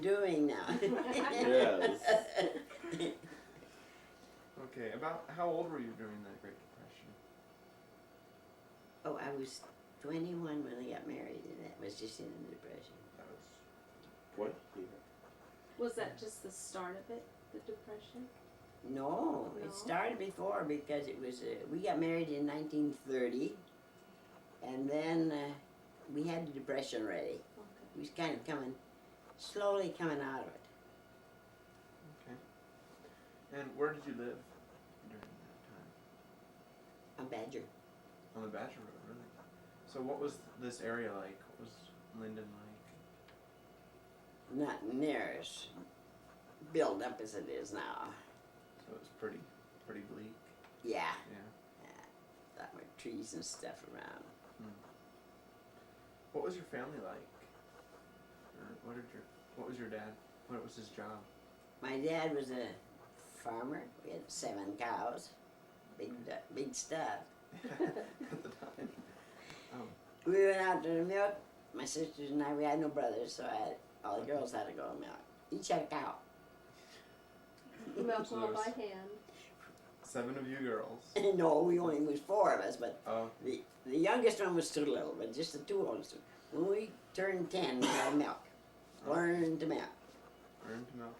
doing now. Yes. Okay, about how old were you during the Great Depression? Oh, I was 21 when I got married, and that was just in the Depression. That was What year? Was that just the start of it, the Depression? No, No? it started before because it was, we got married in 1930, and then we had the Depression already. Okay. We was kind of slowly coming out of it. okay. And where did you live during that time? On Badger. On the Badger Road, really? So what was this area like? What was Linden like? Not near as built up as it is now. So it was pretty bleak. Yeah, Yeah. a lot more trees and stuff around. Hmm. What was your family like? Or what was your dad? What was his job? My dad was a farmer. We had 7 cows, big stuff. At the time. We went out to the milk. My sisters and I, we had no brothers, so all the girls had to go to milk. Each had a cow. Milk So all by there's- hand. 7 of you girls. No, we only was 4 of us, but Oh, the youngest one was too little, but just the 2 oldest. When we turned 10, we had milk. Learned to milk. earned to milk.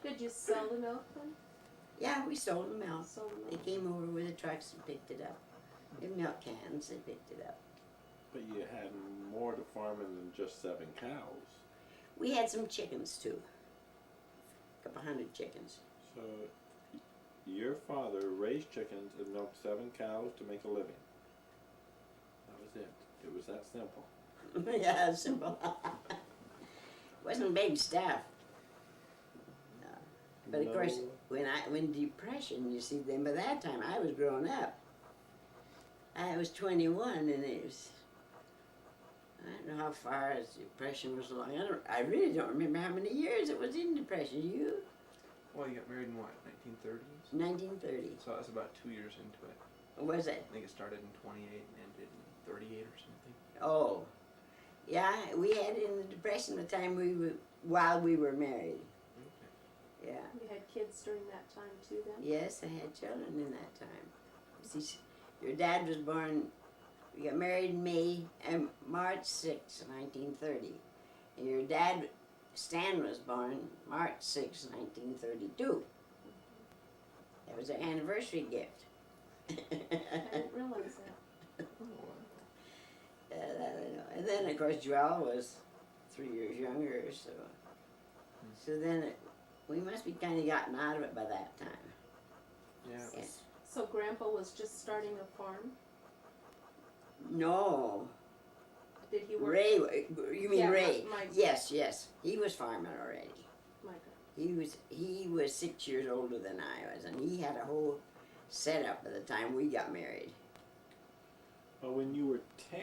Did you sell the milk then? Yeah, we sold the milk. Sold the They milk. came over with the trucks and picked it up. In milk cans, they picked it up. But you had more to farming than just 7 cows. We had some chickens too. A couple hundred chickens. So your father raised chickens and milked 7 cows to make a living. That was it. It was that simple. Yeah, simple. Wasn't big stuff. No. But of course, No. when Depression, you see, then by that time I was growing up. I was 21, and it was, I don't know how far as Depression was along. I really don't remember how many years it was in Depression. You? Well, you got married in what, 1930s? 1930. So that's about 2 years into it. Was it? I think it started in 28 and ended in 38 or something. Oh. Yeah, we had it in the Depression the time while we were married. Okay. Yeah. You had kids during that time too then? Yes, I had children in that time. See, your dad was born, we got married in March 6, 1930. And your dad, Stan, was born March 6, 1932. That was our anniversary gift. I didn't realize that. Oh, wow. And then, of course, Joel was 3 years younger, so then we must be kind of gotten out of it by that time. Yeah. Yeah. So Grandpa was just starting a farm? No, Did he work? Ray, you mean Yeah, Ray? Mike. Yes, he was farming already. My He was 6 years older than I was, and he had a whole setup by the time we got married. But when you were 10,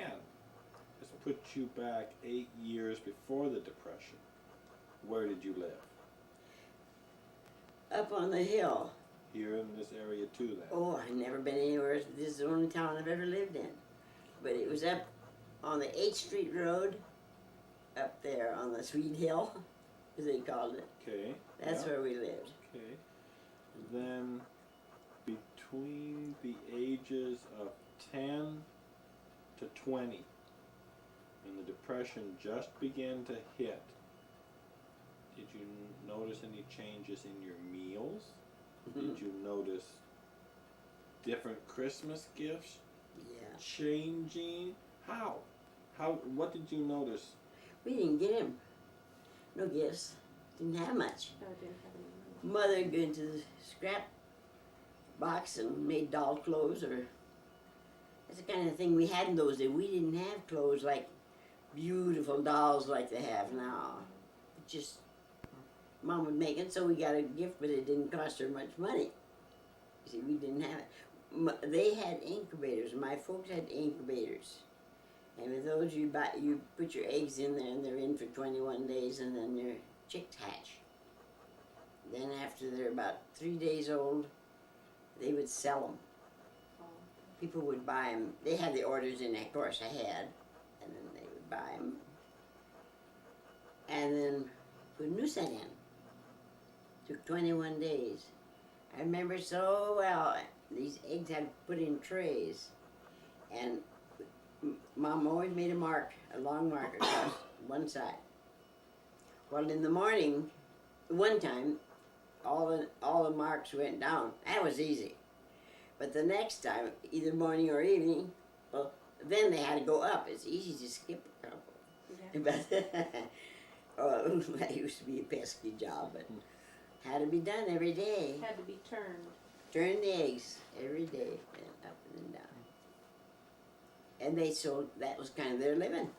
this put you back 8 years before the Depression. Where did you live? Up on the hill. Here in this area too then? Oh, I've never been anywhere. This is the only town I've ever lived in. But it was up on the 8th Street Road, up there on the Sweet Hill, as they called it. Okay. That's yeah, where we lived. Okay. Then between the ages of 10 to 20, when the Depression just began to hit, did you notice any changes in your meals? Did you notice different Christmas gifts Yeah. changing? How? What did you notice? We didn't get him no gifts. Didn't have much. God didn't have any money. Mother would go into the scrap box and made doll clothes, or that's the kind of thing we had in those days. We didn't have clothes like beautiful dolls like they have now. Just Mom would make it, so we got a gift, but it didn't cost her much money. You see, we didn't have it. They had incubators. My folks had incubators. And with those, you put your eggs in there, and they're in for 21 days, and then your chicks hatch. Then after they're about 3 days old, they would sell them. Oh. People would buy them. They had the orders in, of course I had, and then they would buy them. and then put a new set in. Took 21 days. I remember so well. These eggs had put in trays, and Mom always made a long mark across one side. Well, in the morning, one time, all the marks went down. That was easy. But the next time, either morning or evening, well, then they had to go up. It's easy to skip a couple. Yeah. But oh, that used to be a pesky job, but had to be done every day. Had to be turned. Turn the eggs every day, and up and then down. And they sold. That was kind of their living.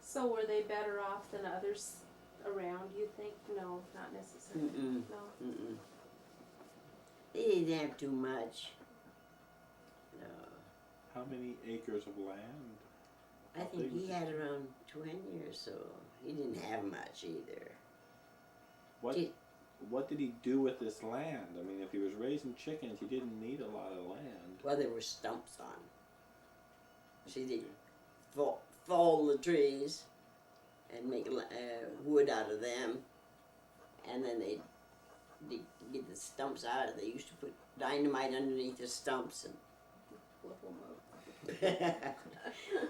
So were they better off than others around, you think? No, not necessarily. Mm-mm. No. Mm-mm. They didn't have too much. No, How many acres of land? I think he had around 20 or so. He didn't have much either. What Gee. what did he do with this land? I mean, if he was raising chickens, he didn't need a lot of land. Well, there were stumps on. See, they fall the trees and make wood out of them, and then they get the stumps out. They used to put dynamite underneath the stumps and Blow 'em up.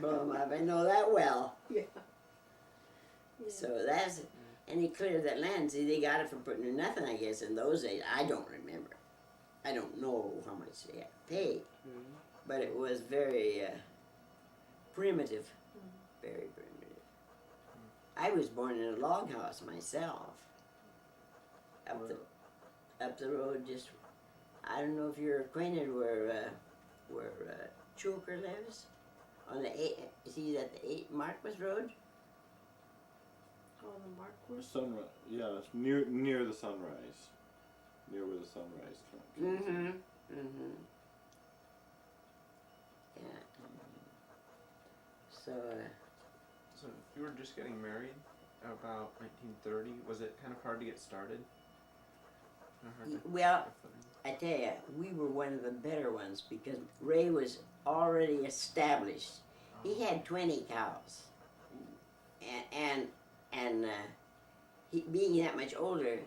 blow them up. I know that well. Yeah. Yeah. So that's, and he cleared that land. See, they got it for putting in nothing, I guess, in those days. I don't remember. I don't know how much they had to pay, but it was very primitive. Very primitive. I was born in a log house myself. Up the road, just, I don't know if you're acquainted where Choker lives, on the 8, is he at the 8 Marquis Road? Oh, the The Markworth? sunrise, yeah, it's near the sunrise, near where the sunrise comes. Mm-hmm. Yeah. So, So you were just getting married about 1930. Was it kind of hard to get started? Kinda hard to well, get a footing? I tell you, we were one of the better ones because Ray was already established. He had 20 cows, and he being that much older,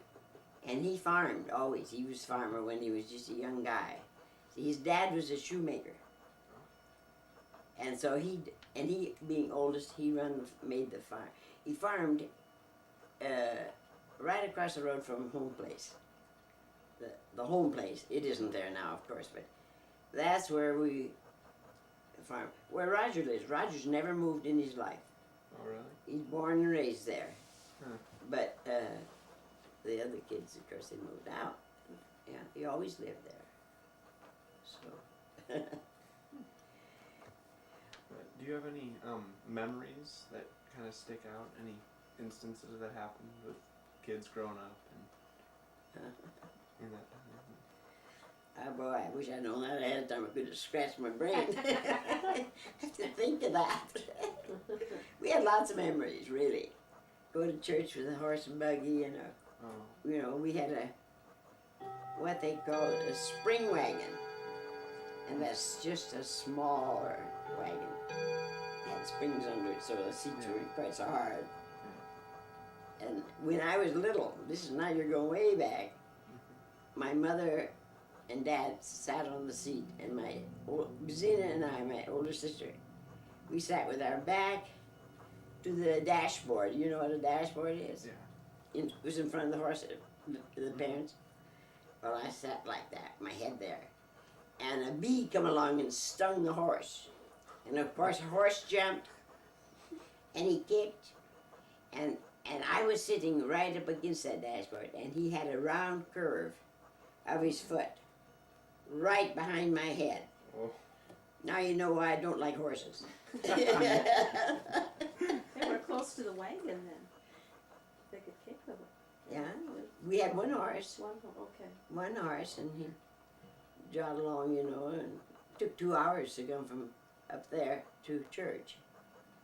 and he farmed always. He was a farmer when he was just a young guy. See, his dad was a shoemaker, and so he being oldest, he made the farm. He farmed right across the road from home place. The home place. It isn't there now, of course, but that's where we farm. Where Roger lives. Roger's never moved in his life. Oh, really? He's born and raised there. Huh. But the other kids, of course, they moved out. Yeah, he always lived there. So. But do you have any memories that kind of stick out? Any instances that happened with kids growing up and in that time? Oh boy, I wish I'd known that ahead of time. I could have scratched my brain. I have to think of that. We had lots of memories, really. Go to church with a horse and buggy, and we had what they call a spring wagon, and that's just a smaller wagon. It had springs under it, so the seats were quite so hard. And when I was little, this is now you're going way back. My mother and Dad sat on the seat, and Zina and I, my older sister, we sat with our back to the dashboard. You know what a dashboard is? Yeah. It was in front of the horse, the parents. Well, I sat like that, my head there, and a bee come along and stung the horse, and of course the horse jumped, and he kicked, and I was sitting right up against that dashboard, and he had a round curve of his foot right behind my head. Oh. Now you know why I don't like horses. They were close to the wagon then. They could kick them. Yeah, we had one horse, One, okay. and he jogged along, and it took 2 hours to come from up there to church.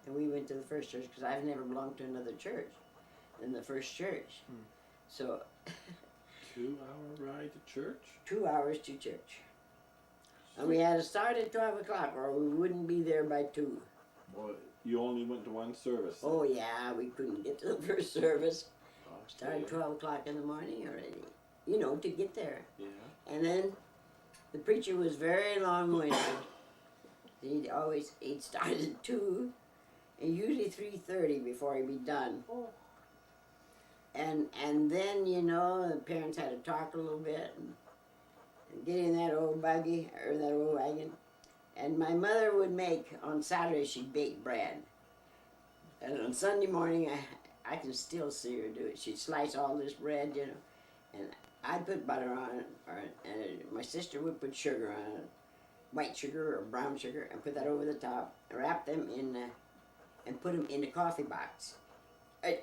And we went to the first church, because I've never belonged to another church than the first church. So, 2-hour ride to church? 2 hours to church. And we had to start at 12 o'clock, or we wouldn't be there by 2. Well, You only went to one service. Oh yeah, we couldn't get to the first service. Started Okay. 12 o'clock in the morning already. You know, to get there. Yeah. And then the preacher was very long-winded. He'd start at 2 and usually 3:30 before he'd be done. Oh, And then, you know, the parents had to talk a little bit and get in that old buggy or that old wagon. And my mother would make, on Saturday, she'd bake bread. And on Sunday morning, I can still see her do it. She'd slice all this bread, you know, and I'd put butter on it, and my sister would put sugar on it, white sugar or brown sugar, and put that over the top, wrap them in, and put them in a coffee box.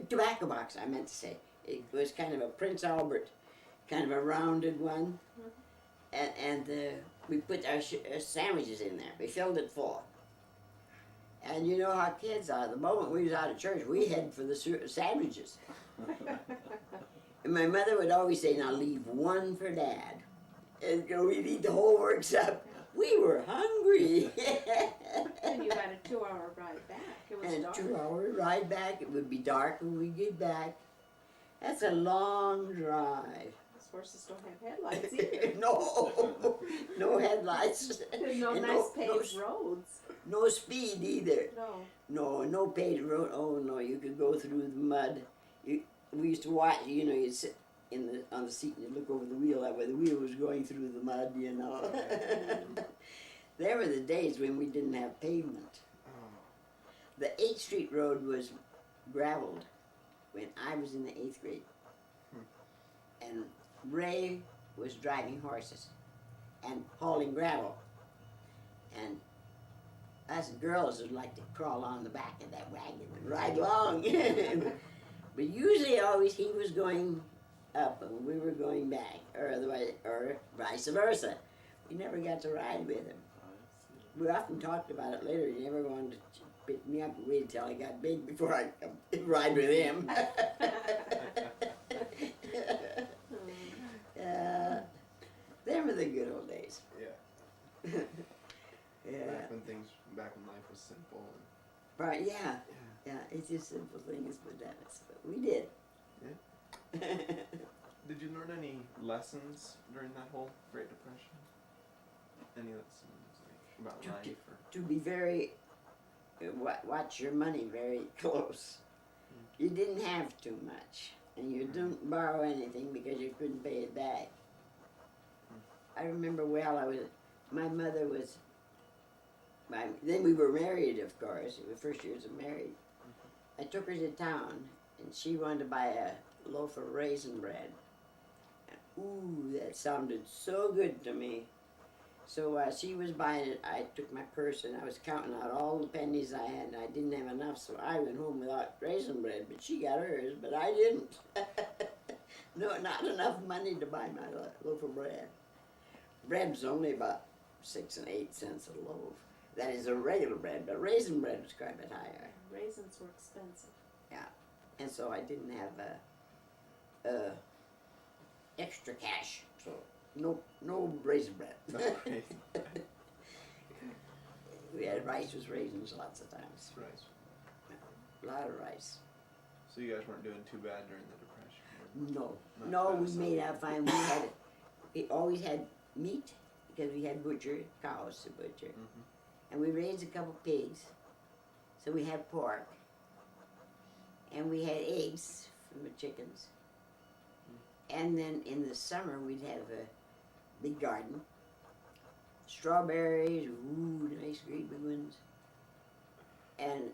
Tobacco box, I meant to say. It was kind of a Prince Albert, kind of a rounded one. And we put our sandwiches in there. We filled it full. And you know how kids are. The moment we was out of church, we head for the sandwiches. And my mother would always say, now leave one for Dad. And you know, we'd eat the whole works up. We were hungry. and you had a 2-hour ride back. It was And a dark. 2-hour ride back. It would be dark when we get back. That's a long drive. Those horses don't have headlights either. No headlights. There's no And nice paved no, roads. no speed either. No. No paved road. Oh no, you could go through the mud. We used to watch. You know, you'd sit on the seat and you look over the wheel. That way, the wheel was going through the mud. You know. There were the days when we didn't have pavement. The 8th Street Road was gravelled when I was in the 8th grade. And Ray was driving horses and hauling gravel. And us girls would like to crawl on the back of that wagon and ride along. But usually always he was going up and we were going back, or vice versa. We never got to ride with him. We often talked about it later. He never wanted to pick me up and wait until I got big before I could ride with him. Them were the good old days. Yeah. Yeah. Back when life was simple. Right, yeah. And, Yeah, it's just simple things, but we did. Did you learn any lessons during that whole Great Depression? Any lessons about life or? To be very, watch your money very close. You didn't have too much, and you didn't borrow anything because you couldn't pay it back. I remember well, my mother was, then we were married, of course, the first years of married. I took her to town, and she wanted to buy a loaf of raisin bread. And, ooh, that sounded so good to me. So while she was buying it, I took my purse and I was counting out all the pennies I had, and I didn't have enough, so I went home without raisin bread, but she got hers, but I didn't. No, not enough money to buy my loaf of bread. Bread was only about 6 and 8 cents a loaf. That is a regular bread, but raisin bread was quite a bit higher. Raisins were expensive. And so I didn't have extra cash, so no raisin bread. No, right. We had rice with raisins lots of times. Right. A lot of rice. So you guys weren't doing too bad during the Depression? No, Not no, bad, we made out fine. We always had meat because we had cows to butcher, and we raised a couple pigs, so we had pork, and we had eggs from the chickens, and then in the summer we'd have a big garden, strawberries, ooh, nice great big ones, and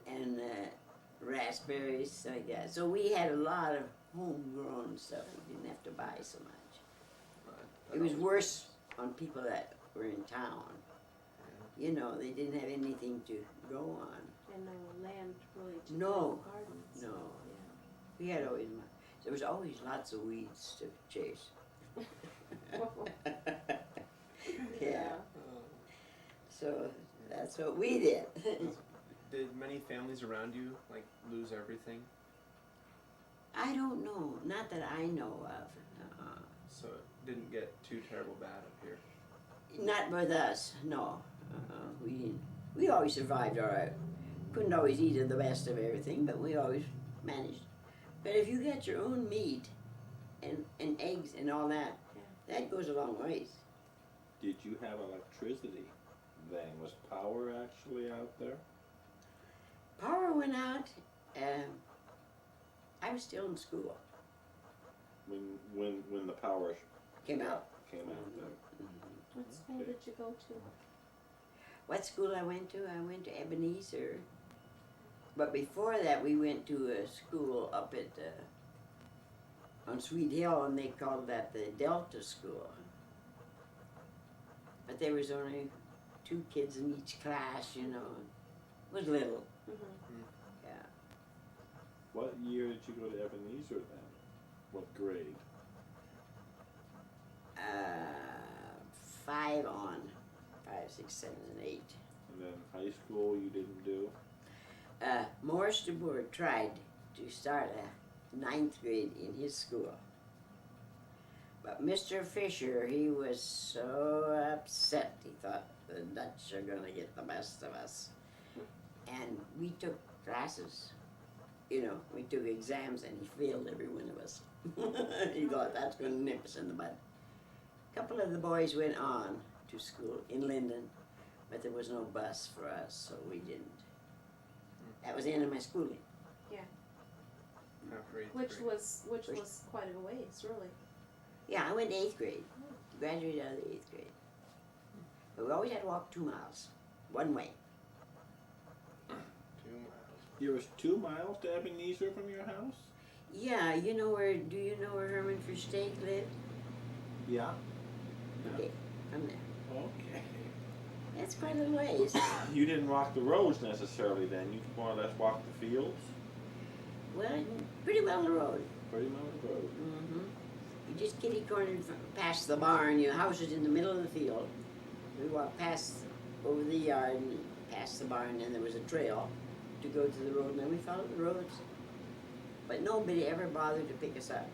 raspberries, so like that. So we had a lot of homegrown stuff. We didn't have to buy so much. It was worse on people that were in town. You know, they didn't have anything to go on. And no land really to No. grow gardens. No. We had always, there was always lots of weeds to chase. Yeah. So that's what we did. Did many families around you lose everything? I don't know, not that I know of. So it didn't get too terrible bad up here. Not with us, no. We always survived all right. couldn't always eat the best of everything, but we always managed. But if you got your own meat and eggs and all that, that goes a long ways. Did you have electricity then? Was power actually out there? Power went out. I was still in school. When the power Came out. came out there. What school did you go to? What school I went to? I went to Ebenezer. But before that, we went to a school up at on Sweet Hill, and they called that the Delta School. But there was only 2 kids in each class, you know. It was little. Mm-hmm. Yeah. What year did you go to Ebenezer then? What grade? 5 on. 5, 6, 7, and 8. And then high school you didn't do? Morris DeBoer tried to start a 9th grade in his school. But Mr. Fisher, he was so upset. He thought the Dutch are going to get the best of us. And we took classes. You know, we took exams, and he failed every one of us. He thought that's going to nip us in the bud. A couple of the boys went on to school in Linden, but there was no bus for us, so we didn't. That was the end of my schooling. After 8th Which grade. was quite a ways, really. Yeah, I went to 8th grade. Graduated out of the 8th grade. But we always had to walk 2 miles, one way. 2 miles. It was 2 miles to Ebenezer from your house? Yeah, do you know where Herman Versteeg lived? Yeah. Okay, from there. Okay. That's quite a ways. You didn't walk the roads necessarily then. You more or less walked the fields? Well, pretty well the road. Pretty much the road. Mm-hmm. You just kitty cornered past the barn. Your house is in the middle of the field. We walked past over the yard and past the barn, and there was a trail to go to the road, and then we followed the roads. But nobody ever bothered to pick us up.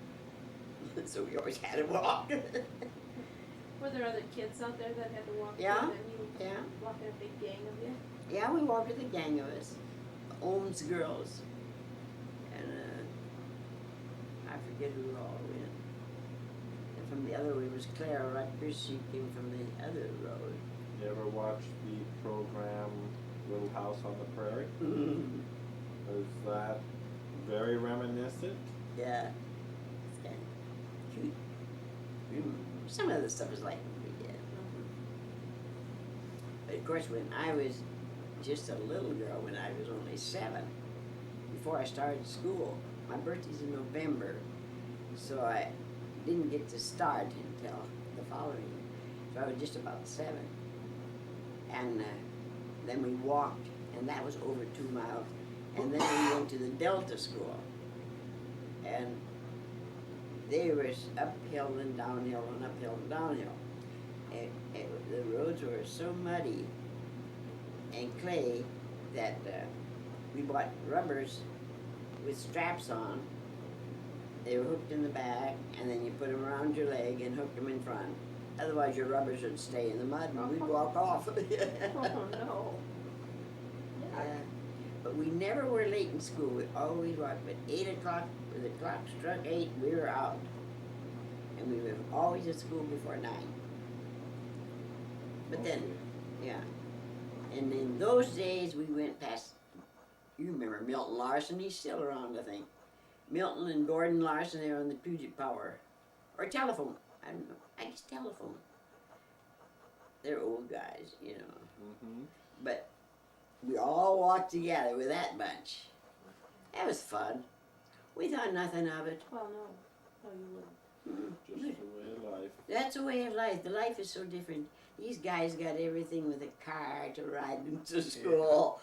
So we always had to walk. Were there other kids out there that had to walk? Yeah, too, and you yeah. walked in a big gang of you? Yeah, we walked with a gang of us. The Ohms girls. And I forget who all went. And from the other way was Clara Rutgers. She came from the other road. You ever watched the program Little House on the Prairie? Was that very reminiscent? Yeah. It's kind of cute. Some of the stuff is like what we did. But of course, when I was just a little girl, when I was only 7, before I started school, my birthday's in November, so I didn't get to start until the following year. So I was just about 7. And then we walked, and that was over 2 miles. And then we went to the Delta School. And they were uphill and downhill and uphill and downhill. The roads were so muddy and clay that we bought rubbers with straps on. They were hooked in the back, and then you put them around your leg and hooked them in front. Otherwise, your rubbers would stay in the mud and we'd walk off. Oh, no. But we never were late in school. We always walked. But 8 o'clock, when the clock struck 8, we were out. And we were always at school before 9. But then, yeah. And in those days, we went past, you remember Milton Larson, he's still around, I think. Milton and Gordon Larson, they were on the Puget Power. Or telephone, I don't know, I guess telephone. They're old guys, you know. Mm-hmm. But we all walked together with that bunch. That was fun. We thought nothing of it. Well, no. No, you wouldn't. Just the way of life. That's a way of life. The life is so different. These guys got everything with a car to ride them to school.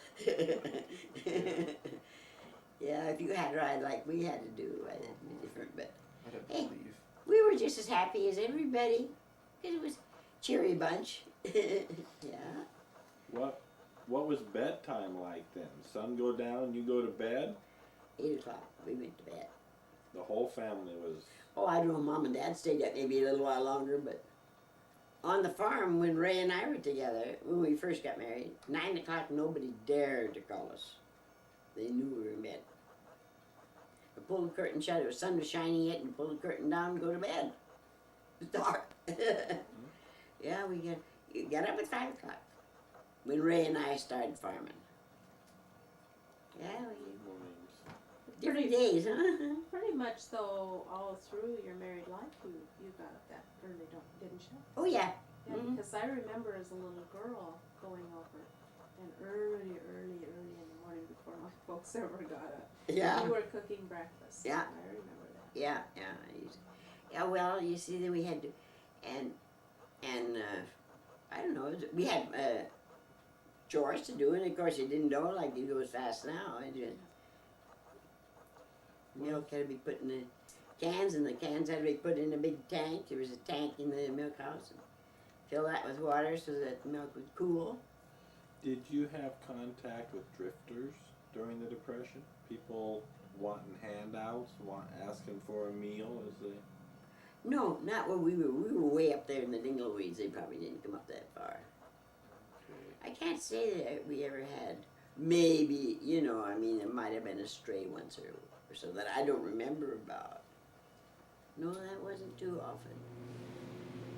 Yeah, if you had to ride like we had to do, it'd be different. But I don't Hey. believe. we were just as happy as everybody. 'Cause it was a cheery bunch. Yeah. What was bedtime like then? Sun go down, you go to bed? 8 o'clock, we went to bed. The whole family was... Oh, I don't know, Mom and Dad stayed up maybe a little while longer, but on the farm when Ray and I were together, when we first got married, 9 o'clock, nobody dared to call us. They knew we were in bed. I pulled the curtain shut, the sun was shining yet, and pull the curtain down and go to bed. It was dark. Yeah, you got up at 5 o'clock when Ray and I started farming. Yeah, Mornings. different days, huh? Pretty much though, all through your married life, you got up that early, didn't you? Oh yeah. Yeah, Mhm. because I remember as a little girl going over and early in the morning before my folks ever got up. Yeah. You were cooking breakfast. Yeah. I remember that. Yeah. Yeah, well, you see, then we had to, and I don't know, we had chores to do, and of course you didn't know like it goes fast now. It just, milk had to be put in the cans, and the cans had to be put in a big tank. There was a tank in the milk house, and fill that with water so that the milk would cool. Did you have contact with drifters during the Depression? People wanting handouts, asking for a meal as they... No, not where we were. We were way up there in the dingleweeds. They probably didn't come up that far. I can't say that we ever had. Maybe, I mean, it might have been a stray once or so that I don't remember about. No, that wasn't too often.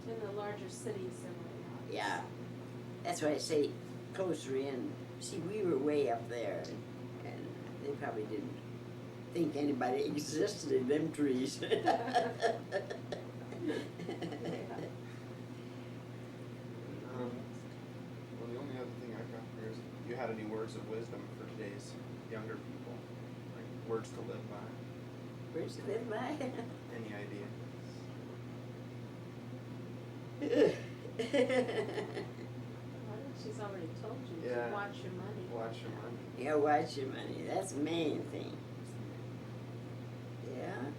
In the larger cities, there were a lot. Yeah, that's why I say closer in. See, we were way up there, and they probably didn't think anybody existed in them trees. Well, the only other thing I've got here is you had any words of wisdom for today's younger people? Like words to live by? Where's it live by? Any idea? Well, she's already told you Yeah. to watch your money. Watch your money. Yeah, watch your money. That's the main thing. Yeah.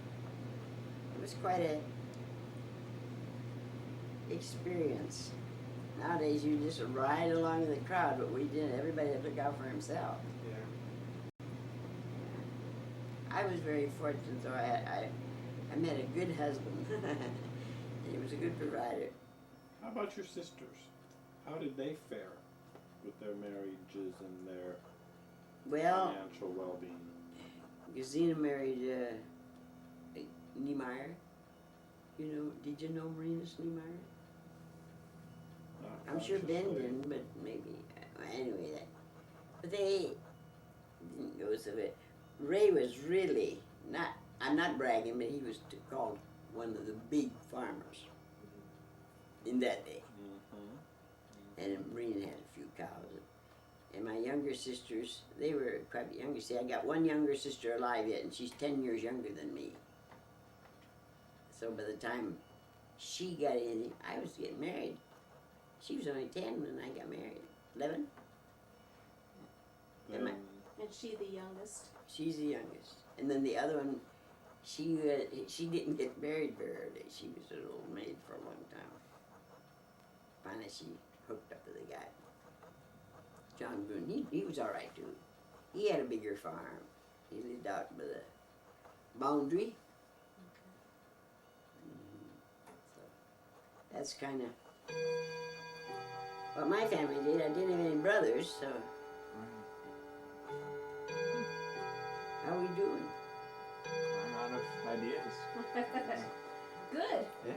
It was quite a experience. Nowadays you just ride along in the crowd, but we didn't. Everybody had to look out for himself. Yeah. I was very fortunate, though. I met a good husband. He was a good provider. How about your sisters? How did they fare with their marriages and their Well, financial well-being? Gesina married Niemeyer. Did you know Marina Niemeyer? Not I'm sure Ben consciously. didn't, but maybe. Anyway, but they didn't go so bad. Ray was really not, I'm not bragging, but he was called one of the big farmers in that day. Mm-hmm. And Marina had a few cows. And my younger sisters, they were quite younger. See, I got one younger sister alive yet, and she's 10 years younger than me. So by the time she got anything, I was getting married. She was only 10 when I got married. 11? Then, Am I- And she the youngest? She's the youngest. And then the other one, she didn't get married very early. She was an old maid for a long time. Finally, she hooked up with a guy, John Boone. He was all right, too. He had a bigger farm. He lived out by the boundary. So that's kind of what my family did. I didn't have any brothers, so how we doing? I'm out of ideas. Good. Yeah.